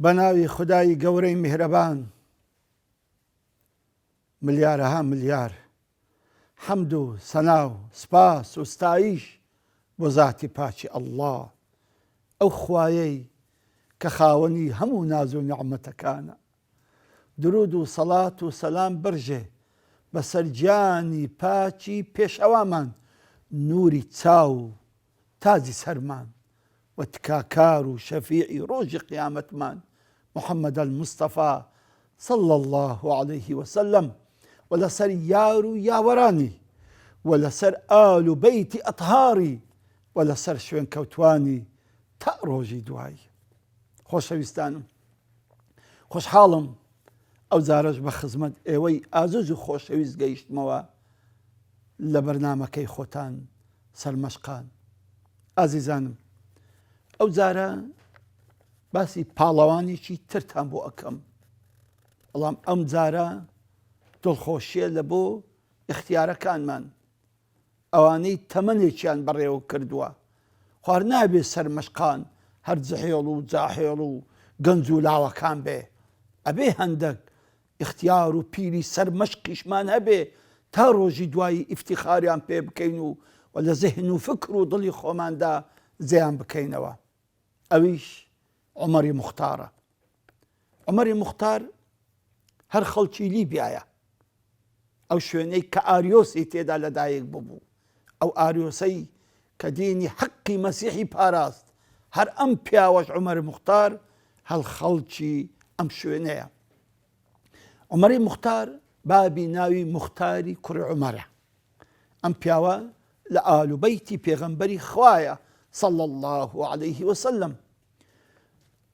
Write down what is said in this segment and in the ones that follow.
بەناوی خودای گەورەی میهرەبان ملیارەها ملیار حەمد و سەنا و سپاس و ستایش بۆ زاتی پاچی ئەڵڵا، ئەو خوایەی کە خاوەنی هەموو ناز و نیعمەتەکانە. درود و سەڵات و سەلام بڕژێ بەسەر گیانی پاچی پێشەوامان، نووری چاو و تاجی سەرمان و تکاکار و شەفیعی ڕۆژی قیامەتمان محەممەد المستەفا صلى الله عليه وسلم، و لەسەر یار و یاوەرانی، و لەسەر ئال و بەیتی ئەطهاری، و لەسەر شوێن کەوتوانی تا ڕۆژی دوایی. خۆشەویستانم، خۆشحاڵم ئەو جارەش بە خزمەت ئێوەی ئازوز و خۆشەویست گەیشتمەوە لە بەرنامەکەی خۆتان سەرمەشقان. ئازیزانم، ئەو جارە باسی پاڵەوانێکی ترتان بۆ ئەەکەم، بەڵام ئەم جارە دڵخۆشیە لە بۆ ئیختیارەکانمان، ئەوانەی تەمەنێکیان بەڕێوە کردووە. خوار نابێ سەرمەشقان هەر جەحێڵ و جاحێڵ و گەنج و لاوەکان بێ، ئەبێ هەندێک ئیختیار و پیری سەرمەشقیشمان هەبێ تا ڕۆژی دوایی ئیفتیخاریان پێ بکەین و لە زەهن و فکر و دڵی خۆماندا جێیان بکەینەوە. ئەویش عومەری موختارە. عومەری موختار هەر خەڵکی لیبیایە، ئەو شوێنەی کە ئاریۆسی تێدا لەدایک ببوو، ئەو ئاریۆسەی کە دینی حەقی مەسیحی پاراست، هەر ئەم پیاوەش عومەر موختار هەڵ خەڵکی ئەم شوێنەیە. عومەری موختار بابی ناوی موختاری کوڕی عومەرە. ئەم پیاوە لە ئال و بەیتی پێغەمبەری خوایە صلى الله عليه وسلم.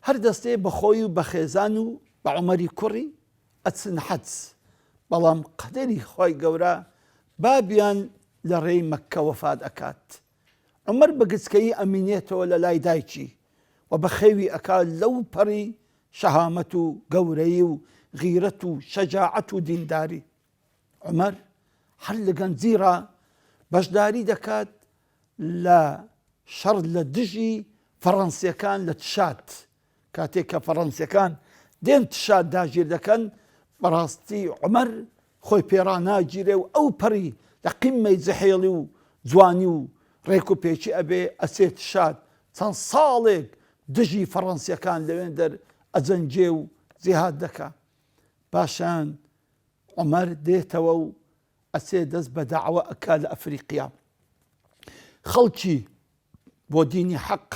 هەر دەستێ بەخۆی و بە خێزان و بە عومەری کوڕی ئەچن حەج، بەڵام قەدەری خۆی گەورە بابیان لە ڕێی مەککە وەفات ئەکات. عومەر بە گچکەیی ئەمینێتەوە لە لای دایکی و بە خێوی ئەکات لەو پەڕی شەهامەت و گەورەی و غیرەت و شەجاعەت و دینداری. عومەر هەر لە گەنجیڕە بەشداری دەکات لە شەڕ لە دژی فەڕەنسیەکان لە تشات. کاتێک کە فەڕەنسیەکان دێن تشات داگیر دەکەن، بەڕاستی عومەر خۆی پێڕا ناگیرێ و ئەو پەڕی لە قیممەی جەحێڵی و جوانی و ڕێک و پێچی ئەبێ ئەچێت تشات. چەند ساڵێک دژی فەڕەنسیەکان لەوێن دەر ئەجەنجێ و جیهاد دەکا. پاشان عومەر دێتەوە و ئەچێ دەست بە داعوە ئەکا لە ئەفریقیا، خەڵکی بۆ دینی حەق،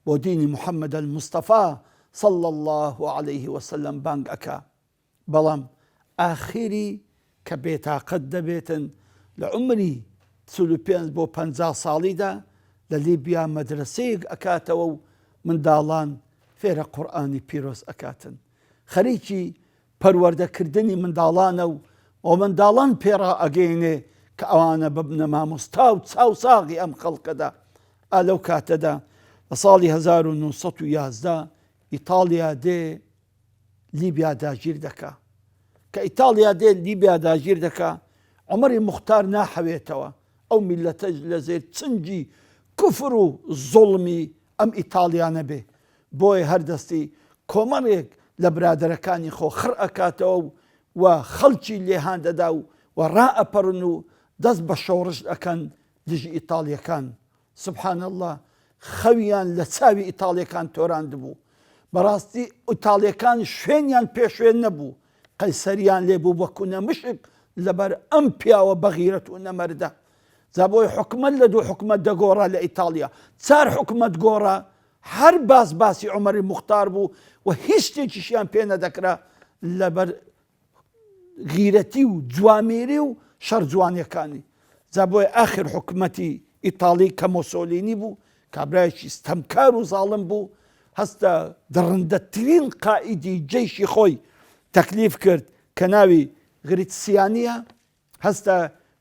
بۆ دینی محەممەد المستەفا صلى الله عليه وسلم بانگ ئەکا. بەڵام ئاخری کە بێتاقەت دەبێتن لە عومری 45 بۆ 50 ساڵیدا لە لیبیا مەدرسەیەک ئەکاتەوە و منداڵان فێرە قورئانی پیرۆز ئەکاتن. خەریکی پەروەردەکردنی منداڵانە و منداڵان پێڕا ئەگەینێ کە ئەوانە ببنە مامۆستا و چاوساغی ئەم خەڵکەدا. لەو کاتەدا لە ساڵی 1911 ئیتاڵیا دێ لیبیا داگیر دەکا. کە ئیتاڵیا دێ لیبیا داگیر دەکا، عومەری موختار ناحەوێتەوە ئەو میلەتە لە زێر چنگی کوفر و زوڵمی ئەم ئیتاڵیانە بێ. بۆیە هەردەستی کۆمەڵێک لە برادەرەکانی خۆ خڕ ئەکاتەوە و خەڵکی لێهان دەدا و ڕائەپەڕن و دەست بە شۆڕش ئەکەن دژی ئیتاڵیەکان. سبحان الله، خەویان لە چاوی ئیتاڵیەکان تۆراندبوو. بەڕاستی ئیتاڵیەکان شوێنیان پێشوێن نەبوو، قەیسەریان لێبوو وەکو نەمشک لەبەر ئەم پیاوە بەغیرەت و نەمەردە. جا بۆی حکومەت لە دوو حکومەت دەگۆڕا لە ئیتاڵیا، 4 حکومەت گۆڕا، هەر باسی عومەری موختار بوو و هیچ شتێکیشیان پێ نەدەکرا لەبەر غیرەتی و جوامێری و شەڕ جوانیەکانی. جا بۆی ئاخر حکومەتی ئیتاڵی کە مۆسۆلینی بوو، کابرایەکی ستەمکار و زاڵم بوو، هەستە دڕندەترین قائیدی جەیشی خۆی تەکلیف کرد کە ناوی غریتسیانیە. هەستە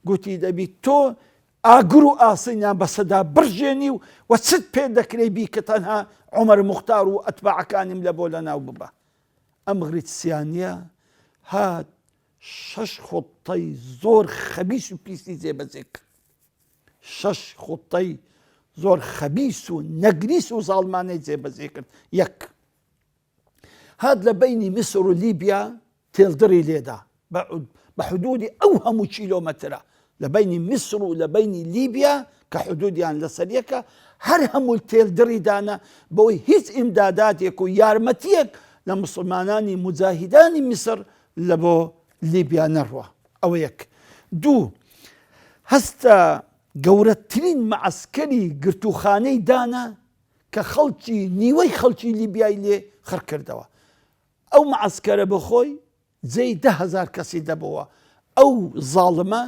گوتی دەبی تۆ ئاگر و ئاسینیان بەسەدا بڕژێنی و چت پێ دەکرێ بی کە تەنها عومەر موختار و ئەتباعەکانیم لە بۆ لەناو ببە. ئەم غریتسیانیە هات 6 خوتەی زۆر خەبیس و پیسی جێبەجێ کرد. 6 خوتەی زۆر خەبیس و نەگریس و زاڵمانەی جێبەجێ کرد. یەک هاد لە بینی میسر و لیبیا تێڵدڕی لێدا بە حدودی ئەو هەموو کیلۆمەترە لە بینی میسر و لە بینی لیبیا کە حدودیان لەسەر یەکە هەر هەموو تێڵدڕی دانا بەوەی هیچ ئیمداداتێک و یارمەتیەک لە مسلمانانی مجاهیدانی میسر لە بۆ لیبیا نەڕوە. ئەوە یەک. دوو، هەستە گەورەترین مەعسکەری گرتوخانەی دانا کە خەڵکی نیوەی خەڵکی لیبیای لێ خڕ کردەوە. ئەو مەعسکەرە بەخۆی جێی 10,000 کەسی دەبەوە. ئەو زاڵمە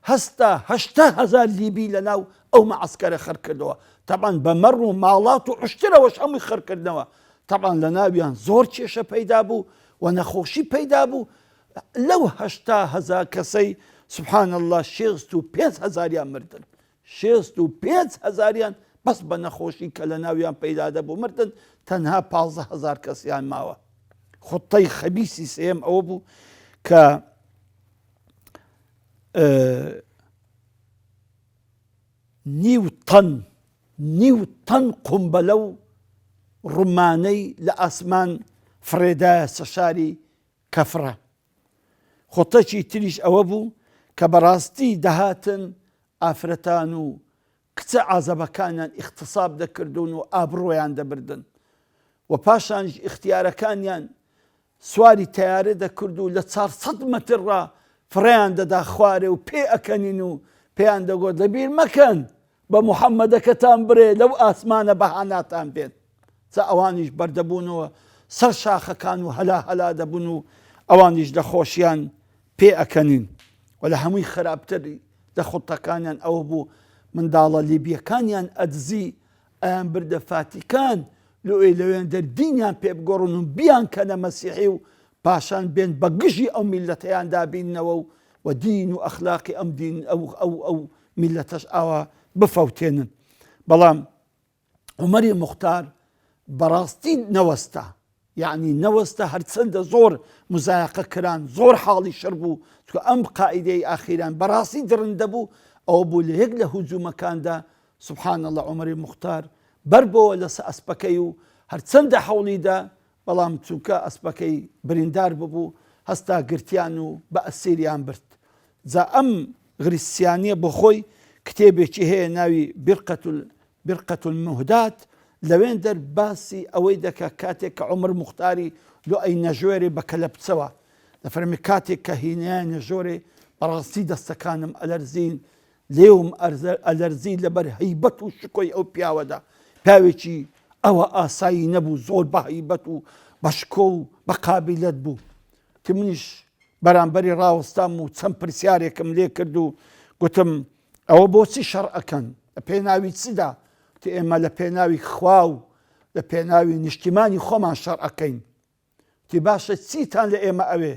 هەستا 80,000 لیبی لەناو ئەو مەعسکەرە خڕ کردەوە. تەبعاً بە مەڕ و ماڵات و عشترەوەش هەمووی خڕکردنەوە. تەبعاً لە ناویان زۆر کێشە پەیدا بوو و نەخۆشی پەیدا بوو. لەو 80,000 کەسەی سبحان الله 65,000یان مردن. 65,000یان بەس بە نەخۆشی کە لە ناویان پەیدا دەبوو مردن. تەنها 15,000 کەسیان ماوە. خوتەی خەبیسی سێم ئەوە بوو کە نیو تەن قومبەلە و ڕومانەی لە ئاسمان فرێدایە سەشاری کەفرە. خوتەکی تریش ئەوە بوو کە بەڕاستی دەهاتن ئافرەتان و کچە عازەبەکانیان ئیختیساب دەکردون و ئابڕۆیان دەبردن و پاشانش ئیختیارەکانیان سواری تەیارە دەکرد و لە 400 مەترڕا فڕیان دەدا خوارێ و پێ ئەکەنین و پێیان دەگوت لەبیر مەکەن بە موحەممەدەکەتان برێ لەو ئاسمانە بەهاناتان بێت. جا ئەوانیش بەردەبوونەوە سەر شاخەکان و هەلا دەبوون و ئەوانیش دەخۆشیان پێ ئەکەنین. و لە هەمووی خراپتری دەخوتەکانیان ئەوە بوو منداڵە لیبیەکانیان ئەدزی ئەیان بردە فاتیکان لەوێن دەردینیان پێ بگۆڕن و بیان کەنە مەسیحی و پاشان بێن بە گژی ئەو میلەتەیان دابینەوە و دین و ئەخلاقی ئەم دین ئەو میلەتەش ئاوا بفەوتێنن. بەڵام عومەری موختار بەڕاستی نەوەستا، یعنی نەوەستە هەرچەندە زۆر مزایقە کران، زۆر حاڵی شەر بوو چکە ئەم قائیدەی ئاخیران بەڕاستی درندە بوو. ئەوە بوو لە یەک لە هجوومەکاندا سبحان الله عومەری موختار بەربەوە لەسەر ئەسپەکەی و هەرچەندە حەوڵیدا بەڵام چونکە ئەسپەکەی بریندار ببوو هەستا گرتیان و بە ئەسیریان برد. جا ئەم غریسیانیە بۆ خۆی کتێبێکی هەیە ناوی بیرقەت المهدات. لەوێن دەر باسی ئەوەی دەکە کاتێک کە عومەر موختاری لۆ ئەی نەژۆرێ بە کەلەپچەوە دەفەرمی کاتێک کە هینیان نەژۆرێ بەڕاستی دەستەکانم ئەلەرزین لێوم ئەلەرزی لەبەر هەیبەت و شکۆی ئەو پیاوەدا. پیاوێکی ئەوە ئاسایی نەبوو، زۆر بە هەیبەت و بە شکۆ و بە قابلیەت بوو. منیش بەرامبەری ڕاوەستام و چەند پرسیارێکم لێ کرد و گوتم ئەوە بۆچی شەڕ ئەکەن لە پێناوی چدا؟ ئێمە لە پێناوی خوا و لە پێناوی نیشتیمانی خۆمان شەڕ ئەەکەین. باشە چیتان لە ئێمە ئەوێ؟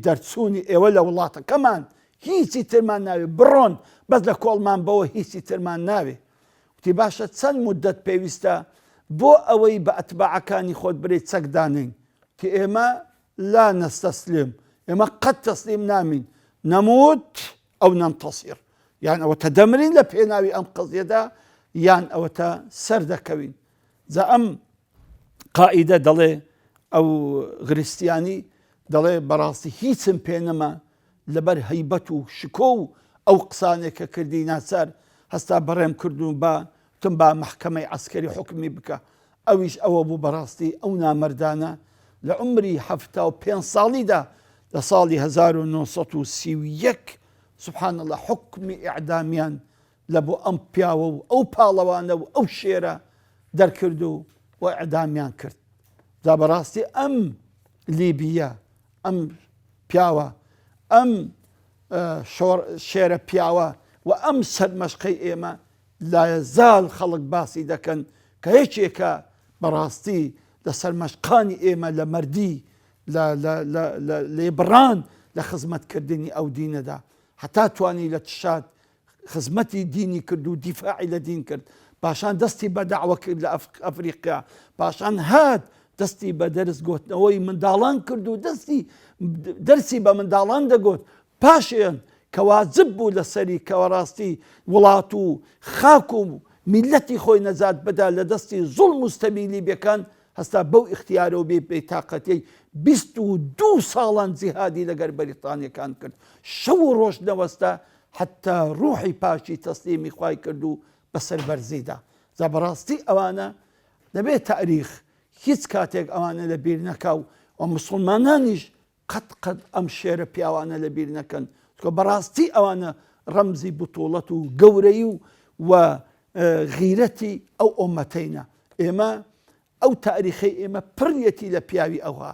دەرچوونی ئێوە لە وڵاتەکەمان هیچی ترمان ناوێ، بڕۆن بەس لە کۆڵمان بەوە هیچی ترمان ناوێ. باشە چەند مدەت پێویستە بۆ ئەوەی بە ئەتباعەکانی خۆت برێ چەکدانین؟ ئێمە لا نەستەسلیم، ئێمە قەت تەسلیم نامین، نەموت ئەو نەنتەسیر. یان ئەوە تەدەمرین لە پێناوی ئەم قەزیەدا یان ئەوە تا سەر دەکەوین. جا ئەم قائیدە دەڵێ ئەو غریستیانی دەڵێ بەڕاستی هیچم پێ نەما لەبەر هەیبەت و شکۆ و ئەو قسانێک کە کردی ناچار هەستا بەڕێم کردو تم با محکەمەی عەسکەری حکمی بکە. ئەویش ئەوە بوو بەڕاستی ئەو نامەردانە لە عمری 75 ساڵیدا لە ساڵی 1931 سبحان الله حکمی ئیعدامیان لە بۆ ئەم پیاوە و ئەو پاڵەوانە و ئەو شێرە دەرکرد و ئیعدامیان کرد. جا بەڕاستی ئەم لیبیە، ئەم پیاوە، ئەم شێرە پیاوە و ئەم سەرمەشقەی ئێمە لایەزال خەڵک باسی دەکەن کە هیچێکە بەڕاستی لە سەرمەشقانی ئێمە لە مەردی لە لێبڕان لە خزمەتکردنی ئەو دینەدا هەتا توانی لە تشات خزمەتی دینی کرد و دیفاعی لە دین کرد. پاشان دەستی بە داعوە کرد لە ئەفریقیا، پاشان هات دەستی بە دەرس گۆتنەوەی منداڵان کرد و دەرسی بە منداڵان دەگوت. پاشیان کە واجب بوو لەسەری کەوە ڕاستی وڵات و خاک و میلەتی خۆی نەجات بەدا لە دەستی زوڵم و ستەمیلی بێکان هەستا بەو اختیارەوە بێ بێتاقەتەی 22 ساڵان جیهادی لەگەر بەریتانیەکان کرد شەو و ڕۆژ نەوەستا حتا ڕوحی پاشی تەسلیمی خوای کرد و بەسەر بەرزیدا جا بەڕاستی ئەوانە دەبێت تاریخ هیچ کاتێک ئەوانە لە بیر نەکاو و مسلمانانیش قەت ئەم شێرە پیاوانە لە بیر نەکەن چکە بەڕاستی ئەوانە ڕەمزی بتوڵەت و گەورەی و غیرەتی ئەو ئۆمەتەینە ئێمە ئەو تاریخی ئێمە پڕیەتی لە پیاوی ئەوها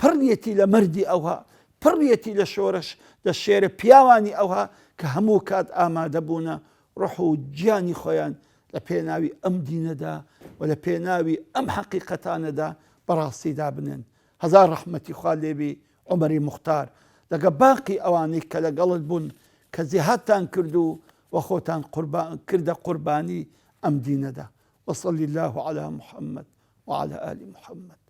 پڕیەتی لە مردی ئەوها پڕیەتی لە شۆرش لە شێرە پیاوانی ئەوها کە هەموو کات ئامادە بوونە ڕۆح و گیانی خۆیان لە پێناوی ئەم دینەدا و لە پێناوی ئەم حەقیقەتانەدا بەڕاستیدا بنن هەزار ڕەحمەتی خوا لێبی عومەری موختار لەگە باقی ئەوانەی کە لەگەڵت بوون کە جیهادتان کرد و وەخۆتان کردە قوربانی ئەم دینەدا وصلی الله على محمد وعلى آل محمد